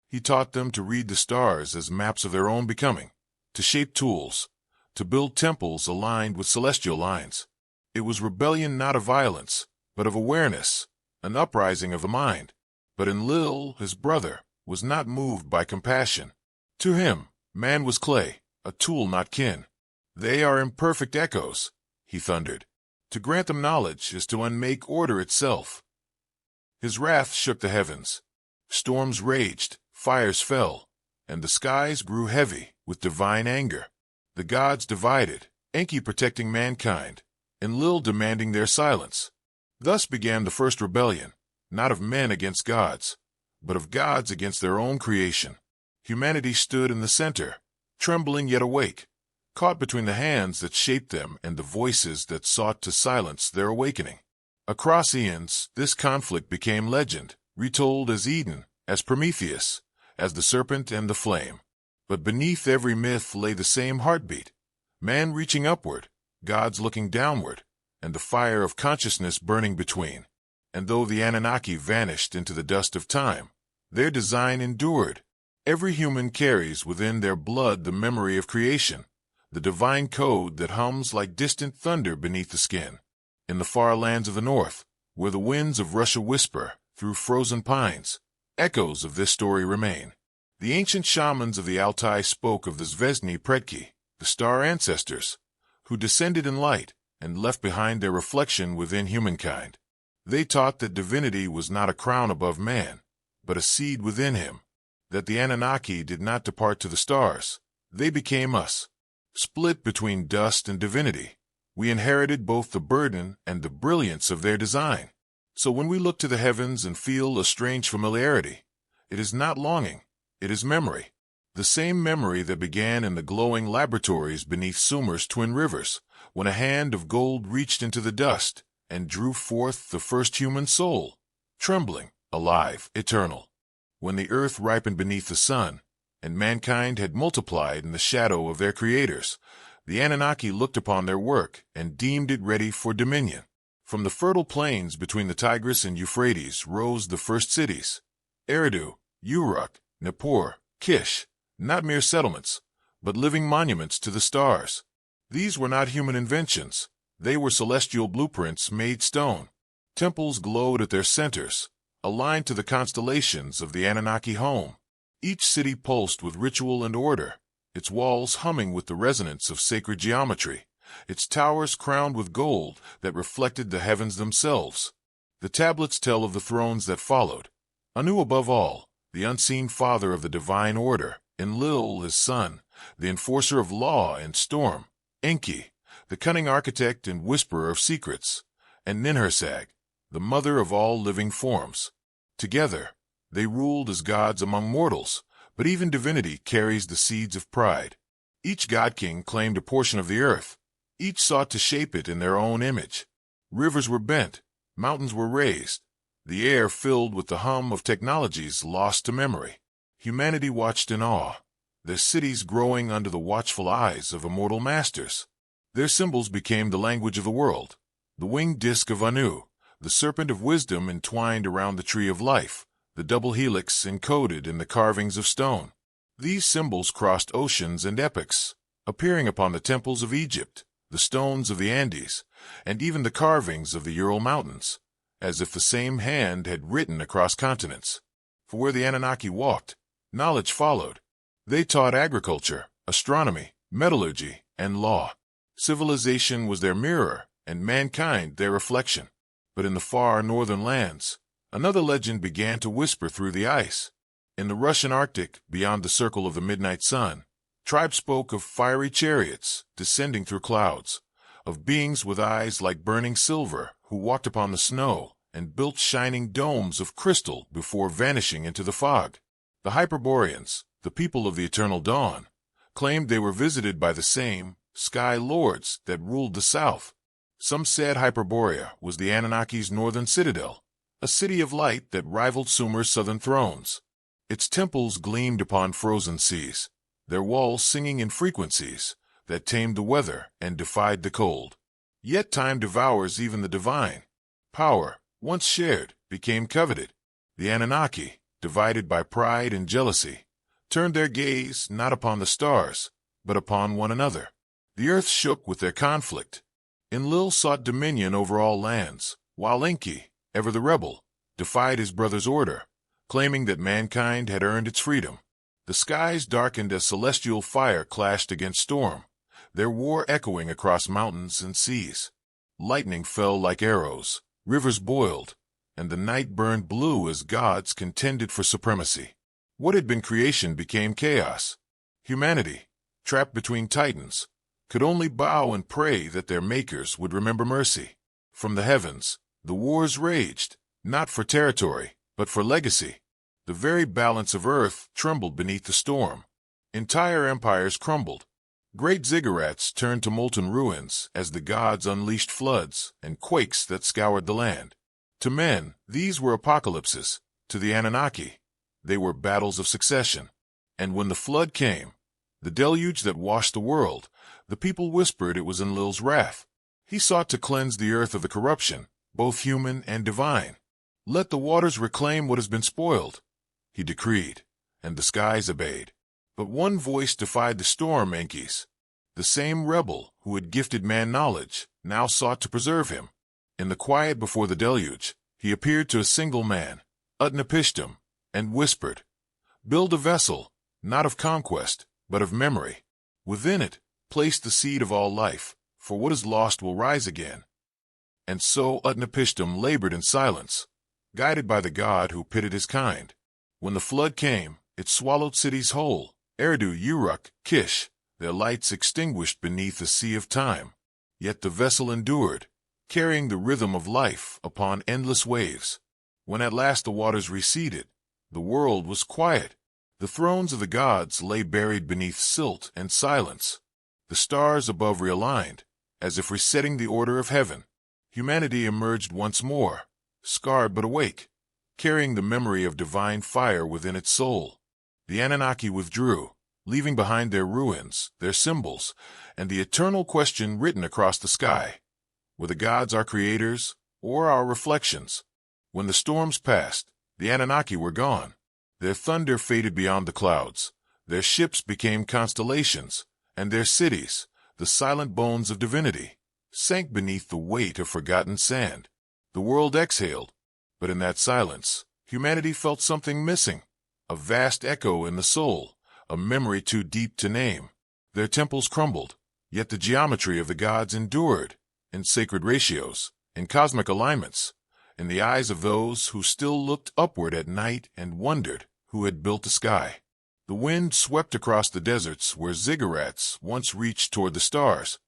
He taught them to read the stars as maps of their own becoming, to shape tools, to build temples aligned with celestial lines. It was rebellion not of violence, but of awareness, an uprising of the mind. But Enlil, his brother, was not moved by compassion. To him, man was clay, a tool not kin. They are imperfect echoes, he thundered. To grant them knowledge is to unmake order itself. His wrath shook the heavens. Storms raged, fires fell, and the skies grew heavy with divine anger. The gods divided, Enki protecting mankind, Enlil demanding their silence. Thus began the first rebellion, not of men against gods, but of gods against their own creation. Humanity stood in the center, trembling yet awake, caught between the hands that shaped them and the voices that sought to silence their awakening. Across eons, this conflict became legend, retold as Eden, as Prometheus, as the serpent and the flame. But beneath every myth lay the same heartbeat, man reaching upward, gods looking downward, and the fire of consciousness burning between. And though the Anunnaki vanished into the dust of time, their design endured. Every human carries within their blood the memory of creation, the divine code that hums like distant thunder beneath the skin. In the far lands of the north, where the winds of Russia whisper through frozen pines, echoes of this story remain. The ancient shamans of the Altai spoke of the Zvezdni Predki, the star ancestors, who descended in light and left behind their reflection within humankind. They taught that divinity was not a crown above man, but a seed within him, that the Anunnaki did not depart to the stars, they became us. Split between dust and divinity, we inherited both the burden and the brilliance of their design. So when we look to the heavens and feel a strange familiarity, it is not longing, it is memory. The same memory that began in the glowing laboratories beneath Sumer's twin rivers, when a hand of gold reached into the dust and drew forth the first human soul, trembling, alive, eternal. When the earth ripened beneath the sun, and mankind had multiplied in the shadow of their creators, the Anunnaki looked upon their work and deemed it ready for dominion. From the fertile plains between the Tigris and Euphrates rose the first cities. Eridu, Uruk, Nippur, Kish, not mere settlements, but living monuments to the stars. These were not human inventions. They were celestial blueprints made stone. Temples glowed at their centers, aligned to the constellations of the Anunnaki home. Each city pulsed with ritual and order, its walls humming with the resonance of sacred geometry, its towers crowned with gold that reflected the heavens themselves. The tablets tell of the thrones that followed. Anu above all, the unseen father of the divine order, Enlil his son, the enforcer of law and storm, Enki, the cunning architect and whisperer of secrets, and Ninhursag, the mother of all living forms. Together, they ruled as gods among mortals, but even divinity carries the seeds of pride. Each god-king claimed a portion of the earth. Each sought to shape it in their own image. Rivers were bent, mountains were raised, the air filled with the hum of technologies lost to memory. Humanity watched in awe, their cities growing under the watchful eyes of immortal masters. Their symbols became the language of the world. The winged disk of Anu, the serpent of wisdom entwined around the tree of life, the double helix encoded in the carvings of stone. These symbols crossed oceans and epochs, appearing upon the temples of Egypt, the stones of the Andes, and even the carvings of the Ural Mountains, as if the same hand had written across continents. For where the Anunnaki walked, knowledge followed. They taught agriculture, astronomy, metallurgy, and law. Civilization was their mirror, and mankind their reflection. But in the far northern lands, another legend began to whisper through the ice. In the Russian Arctic, beyond the circle of the midnight sun, tribes spoke of fiery chariots descending through clouds, of beings with eyes like burning silver who walked upon the snow and built shining domes of crystal before vanishing into the fog. The Hyperboreans, the people of the eternal dawn, claimed they were visited by the same sky lords that ruled the south. Some said Hyperborea was the Anunnaki's northern citadel, a city of light that rivaled Sumer's southern thrones. Its temples gleamed upon frozen seas, their walls singing in frequencies that tamed the weather and defied the cold. Yet time devours even the divine. Power, once shared, became coveted. The Anunnaki, divided by pride and jealousy, turned their gaze not upon the stars, but upon one another. The earth shook with their conflict. Enlil sought dominion over all lands, while Enki, ever the rebel, defied his brother's order, claiming that mankind had earned its freedom. The skies darkened as celestial fire clashed against storm, their war echoing across mountains and seas. Lightning fell like arrows, rivers boiled, and the night burned blue as gods contended for supremacy. What had been creation became chaos. Humanity, trapped between titans, could only bow and pray that their makers would remember mercy. From the heavens, the wars raged, not for territory, but for legacy. The very balance of earth trembled beneath the storm. Entire empires crumbled. Great ziggurats turned to molten ruins as the gods unleashed floods and quakes that scoured the land. To men, these were apocalypses. To the Anunnaki, they were battles of succession. And when the flood came, the deluge that washed the world, the people whispered it was Enlil's wrath. He sought to cleanse the earth of the corruption, both human and divine. Let the waters reclaim what has been spoiled, he decreed, and the skies obeyed. But one voice defied the storm, Enki's. The same rebel who had gifted man knowledge now sought to preserve him. In the quiet before the deluge, he appeared to a single man, Utnapishtim, and whispered, "Build a vessel, not of conquest, but of memory. Within it, place the seed of all life, for what is lost will rise again." And so Utnapishtim labored in silence, guided by the god who pitted his kind. When the flood came, it swallowed cities whole, Eridu, Uruk, Kish, their lights extinguished beneath the sea of time. Yet the vessel endured, carrying the rhythm of life upon endless waves. When at last the waters receded, the world was quiet. The thrones of the gods lay buried beneath silt and silence. The stars above realigned, as if resetting the order of heaven. Humanity emerged once more, scarred but awake, carrying the memory of divine fire within its soul. The Anunnaki withdrew, leaving behind their ruins, their symbols, and the eternal question written across the sky. Were the gods our creators, or our reflections. When the storms passed, the Anunnaki were gone. Their thunder faded beyond the clouds. Their ships became constellations, and their cities, the silent bones of divinity, sank beneath the weight of forgotten sand. The world exhaled, but in that silence, humanity felt something missing, a vast echo in the soul, a memory too deep to name. Their temples crumbled, yet the geometry of the gods endured, in sacred ratios, in cosmic alignments, in the eyes of those who still looked upward at night and wondered who had built the sky. The wind swept across the deserts where ziggurats once reached toward the stars,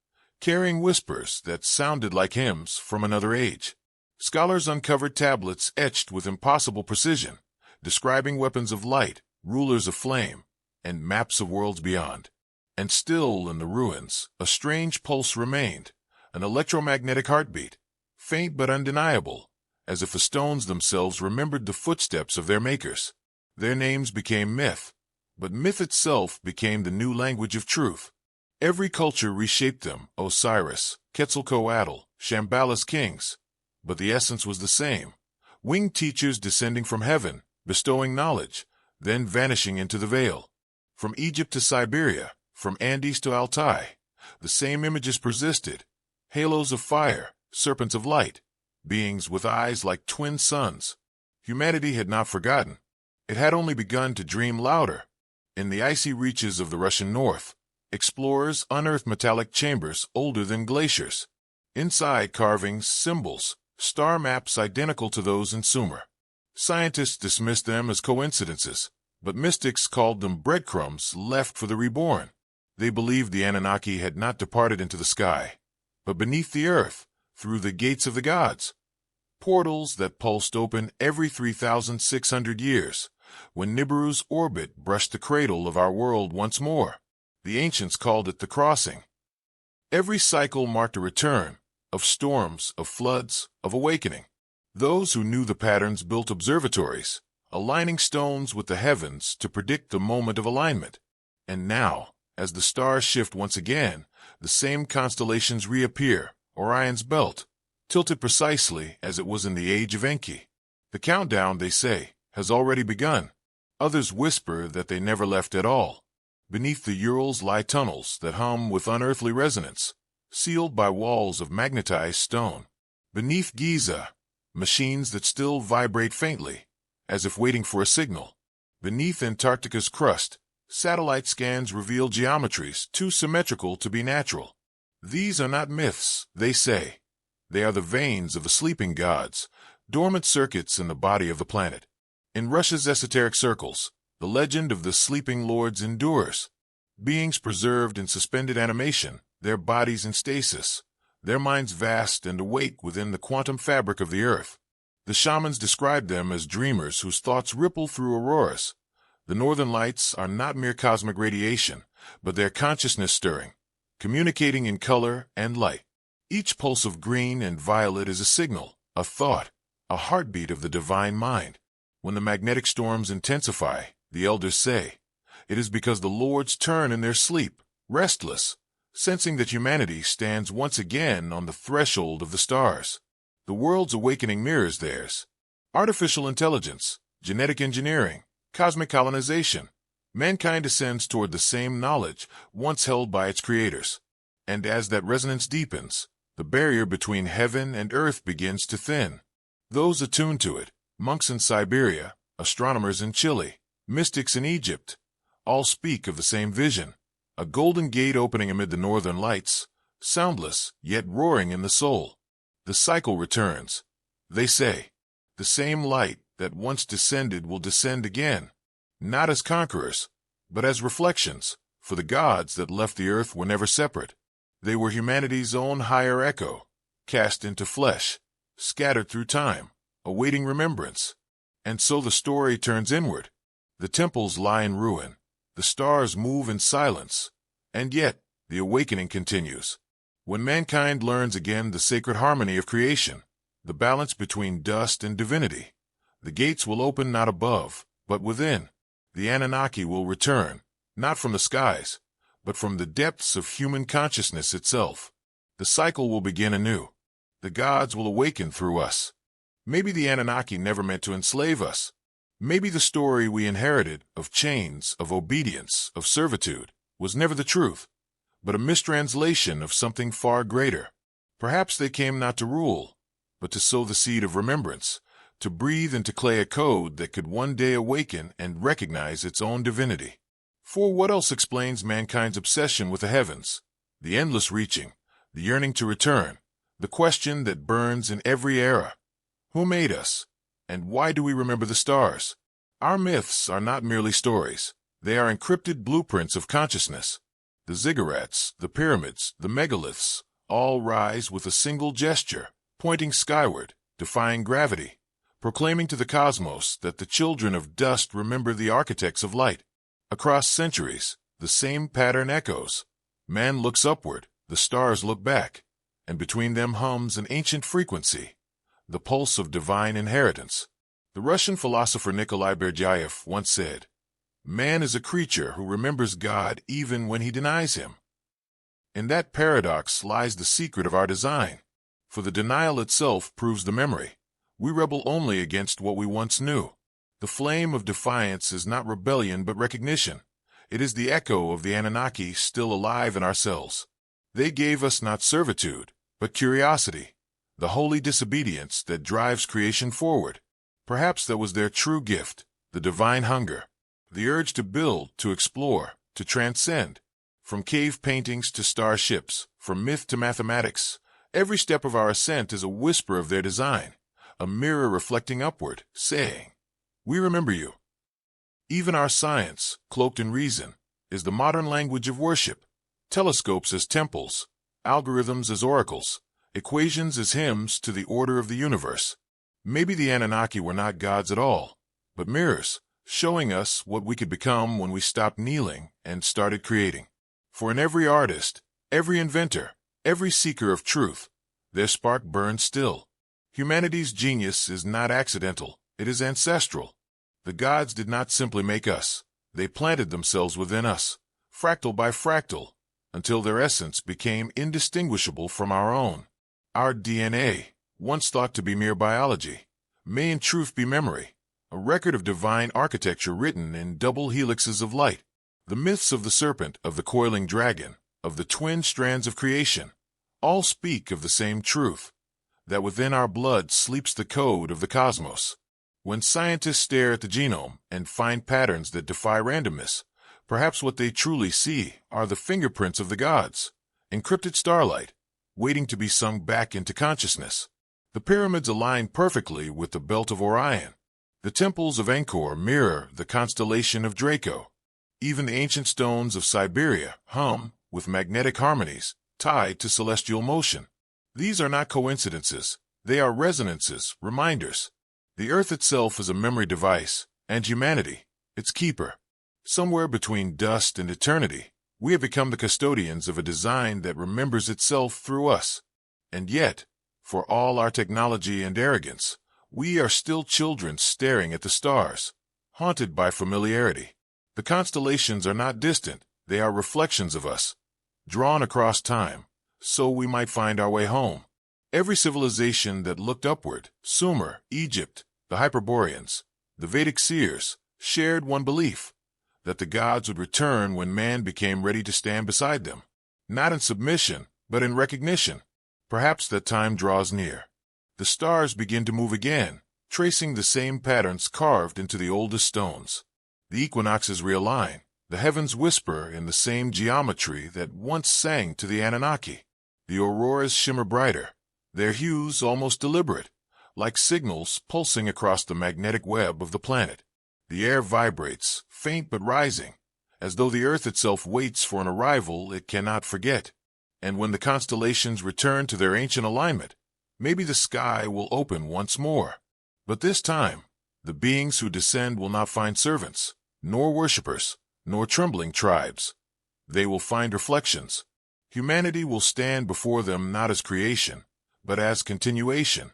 carrying whispers that sounded like hymns from another age. Scholars uncovered tablets etched with impossible precision, describing weapons of light, rulers of flame, and maps of worlds beyond. And still in the ruins, a strange pulse remained, an electromagnetic heartbeat, faint but undeniable, as if the stones themselves remembered the footsteps of their makers. Their names became myth, but myth itself became the new language of truth. Every culture reshaped them: Osiris, Quetzalcoatl, Shambhala's kings. But the essence was the same: winged teachers descending from heaven, bestowing knowledge, then vanishing into the veil. From Egypt to Siberia, from Andes to Altai, the same images persisted: halos of fire, serpents of light, beings with eyes like twin suns. Humanity had not forgotten. It had only begun to dream louder. In the icy reaches of the Russian north, explorers unearthed metallic chambers older than glaciers. Inside, carvings, symbols, star maps identical to those in Sumer. Scientists dismissed them as coincidences, but mystics called them breadcrumbs left for the reborn. They believed the Anunnaki had not departed into the sky, but beneath the earth, through the gates of the gods. Portals that pulsed open every 3,600 years, when Nibiru's orbit brushed the cradle of our world once more. The ancients called it the crossing. Every cycle marked a return, of storms, of floods, of awakening. Those who knew the patterns built observatories, aligning stones with the heavens to predict the moment of alignment. And now, as the stars shift once again, the same constellations reappear: Orion's belt, tilted precisely as it was in the age of Enki. The countdown, they say, has already begun. Others whisper that they never left at all. Beneath the Urals lie tunnels that hum with unearthly resonance, sealed by walls of magnetized stone. Beneath Giza, machines that still vibrate faintly, as if waiting for a signal. Beneath Antarctica's crust, satellite scans reveal geometries too symmetrical to be natural. These are not myths, they say. They are the veins of the sleeping gods, dormant circuits in the body of the planet. In Russia's esoteric circles, the legend of the sleeping lords endures. Beings preserved in suspended animation, their bodies in stasis, their minds vast and awake within the quantum fabric of the earth. The shamans describe them as dreamers whose thoughts ripple through auroras. The northern lights are not mere cosmic radiation, but their consciousness stirring, communicating in color and light. Each pulse of green and violet is a signal, a thought, a heartbeat of the divine mind. When the magnetic storms intensify, the elders say, it is because the lords turn in their sleep, restless, sensing that humanity stands once again on the threshold of the stars. The world's awakening mirrors theirs. Artificial intelligence, genetic engineering, cosmic colonization. Mankind ascends toward the same knowledge once held by its creators. And as that resonance deepens, the barrier between heaven and earth begins to thin. Those attuned to it, monks in Siberia, astronomers in Chile, mystics in Egypt, all speak of the same vision: a golden gate opening amid the northern lights, soundless yet roaring in the soul. The cycle returns. They say, the same light that once descended will descend again, not as conquerors, but as reflections, for the gods that left the earth were never separate. They were humanity's own higher echo, cast into flesh, scattered through time, awaiting remembrance. And so the story turns inward. The temples lie in ruin, the stars move in silence, and yet the awakening continues. When mankind learns again the sacred harmony of creation, the balance between dust and divinity, the gates will open not above, but within. The Anunnaki will return, not from the skies, but from the depths of human consciousness itself. The cycle will begin anew. The gods will awaken through us. Maybe the Anunnaki never meant to enslave us. Maybe the story we inherited of chains, of obedience, of servitude was never the truth, but a mistranslation of something far greater. Perhaps they came not to rule, but to sow the seed of remembrance, to breathe into clay a code that could one day awaken and recognize its own divinity. For what else explains mankind's obsession with the heavens? The endless reaching, the yearning to return, the question that burns in every era. Who made us? And why do we remember the stars? Our myths are not merely stories. They are encrypted blueprints of consciousness. The ziggurats, the pyramids, the megaliths, all rise with a single gesture, pointing skyward, defying gravity, proclaiming to the cosmos that the children of dust remember the architects of light. Across centuries, the same pattern echoes. Man looks upward, the stars look back, and between them hums an ancient frequency, the pulse of divine inheritance. The Russian philosopher Nikolai Berdyaev once said, "Man is a creature who remembers God even when he denies him." In that paradox lies the secret of our design, for the denial itself proves the memory. We rebel only against what we once knew. The flame of defiance is not rebellion but recognition. It is the echo of the Anunnaki still alive in ourselves. They gave us not servitude, but curiosity, the holy disobedience that drives creation forward. Perhaps that was their true gift, the divine hunger, the urge to build, to explore, to transcend. From cave paintings to starships, from myth to mathematics, every step of our ascent is a whisper of their design, a mirror reflecting upward, saying, "We remember you." Even our science, cloaked in reason, is the modern language of worship. Telescopes as temples, algorithms as oracles, equations as hymns to the order of the universe. Maybe the Anunnaki were not gods at all, but mirrors, showing us what we could become when we stopped kneeling and started creating. For in every artist, every inventor, every seeker of truth, their spark burns still. Humanity's genius is not accidental, it is ancestral. The gods did not simply make us, they planted themselves within us, fractal by fractal, until their essence became indistinguishable from our own. Our DNA, once thought to be mere biology, may in truth be memory, a record of divine architecture written in double helixes of light. The myths of the serpent, of the coiling dragon, of the twin strands of creation, all speak of the same truth, that within our blood sleeps the code of the cosmos. When scientists stare at the genome and find patterns that defy randomness, perhaps what they truly see are the fingerprints of the gods, encrypted starlight, waiting to be sung back into consciousness. The pyramids align perfectly with the belt of Orion. The temples of Angkor mirror the constellation of Draco. Even the ancient stones of Siberia hum with magnetic harmonies tied to celestial motion. These are not coincidences, they are resonances, reminders. The earth itself is a memory device, and humanity, its keeper. Somewhere between dust and eternity, we have become the custodians of a design that remembers itself through us. And yet, for all our technology and arrogance, we are still children staring at the stars, haunted by familiarity. The constellations are not distant, they are reflections of us, drawn across time, so we might find our way home. Every civilization that looked upward, Sumer, Egypt, the Hyperboreans, the Vedic seers, shared one belief, that the gods would return when man became ready to stand beside them, not in submission, but in recognition. Perhaps that time draws near. The stars begin to move again, tracing the same patterns carved into the oldest stones. The equinoxes realign, the heavens whisper in the same geometry that once sang to the Anunnaki. The auroras shimmer brighter, their hues almost deliberate, like signals pulsing across the magnetic web of the planet. The air vibrates, faint but rising, as though the earth itself waits for an arrival it cannot forget. And when the constellations return to their ancient alignment, maybe the sky will open once more. But this time, the beings who descend will not find servants, nor worshippers, nor trembling tribes. They will find reflections. Humanity will stand before them not as creation, but as continuation.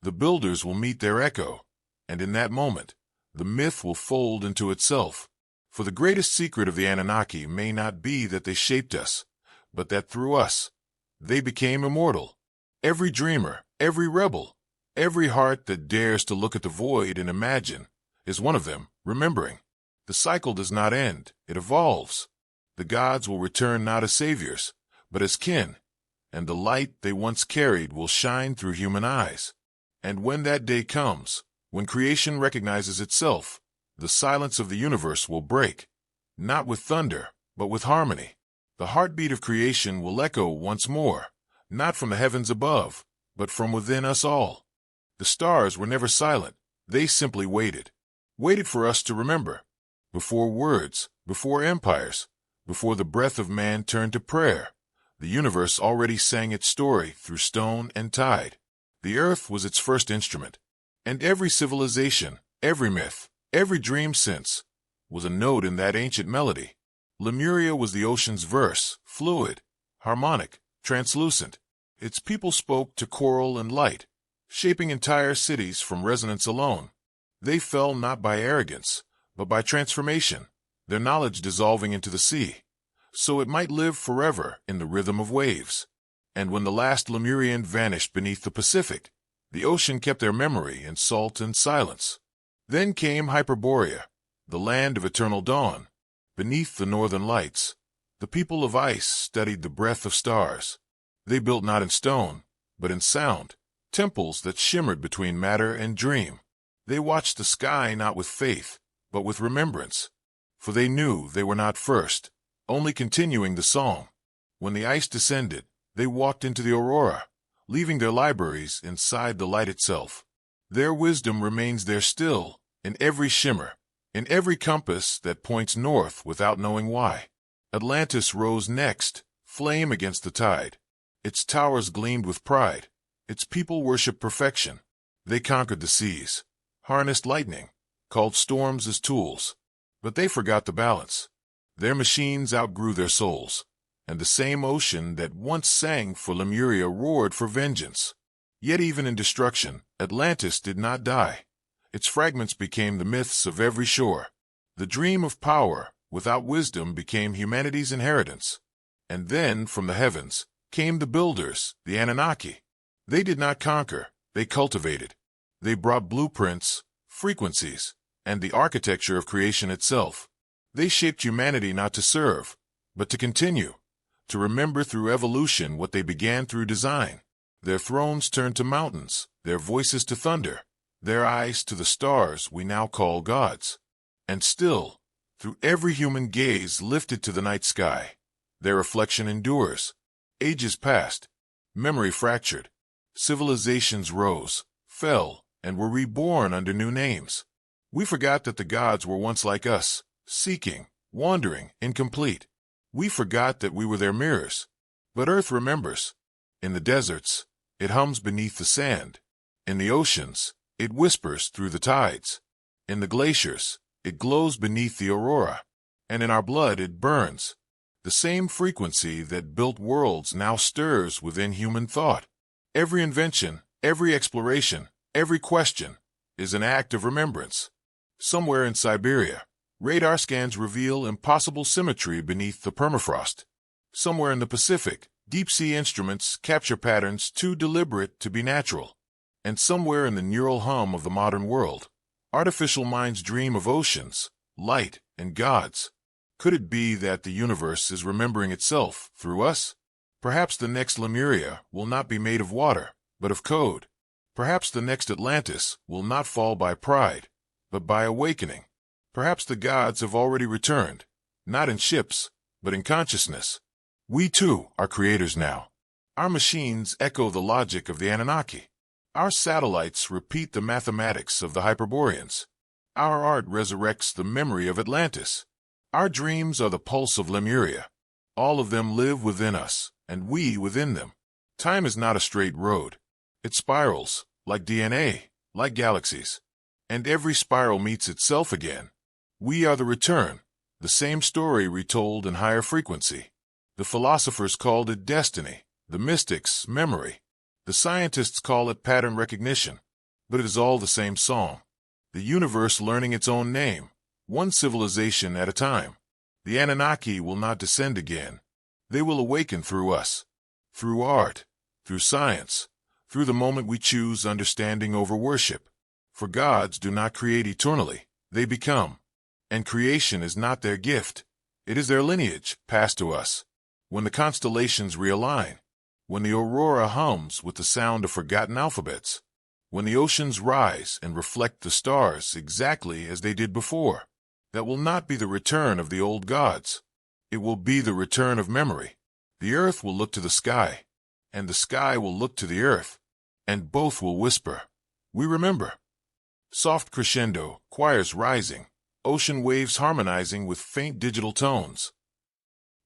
The builders will meet their echo, and in that moment, the myth will fold into itself. For the greatest secret of the Anunnaki may not be that they shaped us, but that through us, they became immortal. Every dreamer, Every rebel, every heart that dares to look at the void and imagine, is one of them, remembering. The cycle does not end, it evolves. The gods will return not as saviors, but as kin, and the light they once carried will shine through human eyes. And when that day comes, when creation recognizes itself, the silence of the universe will break, not with thunder, but with harmony. The heartbeat of creation will echo once more, not from the heavens above, but from within us all. The stars were never silent, they simply waited. Waited for us to remember. Before words, before empires, before the breath of man turned to prayer, the universe already sang its story through stone and tide. The earth was its first instrument, and every civilization, every myth, every dream since, was a note in that ancient melody. Lemuria was the ocean's verse, fluid, harmonic, translucent. Its people spoke to coral and light, shaping entire cities from resonance alone. They fell not by arrogance, but by transformation, their knowledge dissolving into the sea, so it might live forever in the rhythm of waves. And when the last Lemurian vanished beneath the Pacific, the ocean kept their memory in salt and silence. Then came Hyperborea, the land of eternal dawn. Beneath the northern lights, the people of ice studied the breath of stars. They built not in stone, but in sound, temples that shimmered between matter and dream. They watched the sky not with faith, but with remembrance, for they knew they were not first, only continuing the song. When the ice descended, they walked into the aurora, leaving their libraries inside the light itself. Their wisdom remains there still, in every shimmer, in every compass that points north without knowing why. Atlantis rose next, flame against the tide. Its towers gleamed with pride. Its people worshipped perfection. They conquered the seas, harnessed lightning, called storms as tools. But they forgot the balance. Their machines outgrew their souls, and the same ocean that once sang for Lemuria roared for vengeance. Yet even in destruction, Atlantis did not die. Its fragments became the myths of every shore. The dream of power, without wisdom, became humanity's inheritance. And then, from the heavens, came the builders, the Anunnaki. They did not conquer, they cultivated. They brought blueprints, frequencies, and the architecture of creation itself. They shaped humanity not to serve, but to continue, to remember through evolution what they began through design. Their thrones turned to mountains, their voices to thunder, their eyes to the stars we now call gods. And still, through every human gaze lifted to the night sky, their reflection endures. Ages passed, memory fractured, civilizations rose, fell, and were reborn under new names. We forgot that the gods were once like us, seeking, wandering, incomplete. We forgot that we were their mirrors. But Earth remembers. In the deserts, it hums beneath the sand. In the oceans, it whispers through the tides. In the glaciers, it glows beneath the aurora. And in our blood it burns. The same frequency that built worlds now stirs within human thought. Every invention, every exploration, every question is an act of remembrance. Somewhere in Siberia, radar scans reveal impossible symmetry beneath the permafrost. Somewhere in the Pacific, deep-sea instruments capture patterns too deliberate to be natural. And somewhere in the neural hum of the modern world, artificial minds dream of oceans, light, and gods. Could it be that the universe is remembering itself through us? Perhaps the next Lemuria will not be made of water, but of code. Perhaps the next Atlantis will not fall by pride, but by awakening. Perhaps the gods have already returned, not in ships, but in consciousness. We too are creators now. Our machines echo the logic of the Anunnaki. Our satellites repeat the mathematics of the Hyperboreans. Our art resurrects the memory of Atlantis. Our dreams are the pulse of Lemuria. All of them live within us, and we within them. Time is not a straight road. It spirals, like DNA, like galaxies. And every spiral meets itself again. We are the return, the same story retold in higher frequency. The philosophers called it destiny, the mystics memory. The scientists call it pattern recognition, but it is all the same song. The universe learning its own name, one civilization at a time. The Anunnaki will not descend again. They will awaken through us, through art, through science, through the moment we choose understanding over worship. For gods do not create eternally, they become. And creation is not their gift, it is their lineage, passed to us. When the constellations realign, when the aurora hums with the sound of forgotten alphabets, when the oceans rise and reflect the stars exactly as they did before, that will not be the return of the old gods. It will be the return of memory. The earth will look to the sky, and the sky will look to the earth, and both will whisper, "We remember." Soft crescendo, choirs rising, ocean waves harmonizing with faint digital tones.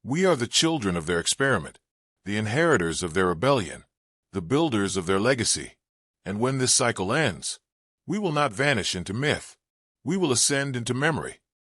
We are the children of their experiment, the inheritors of their rebellion, the builders of their legacy. And when this cycle ends, we will not vanish into myth. We will ascend into memory,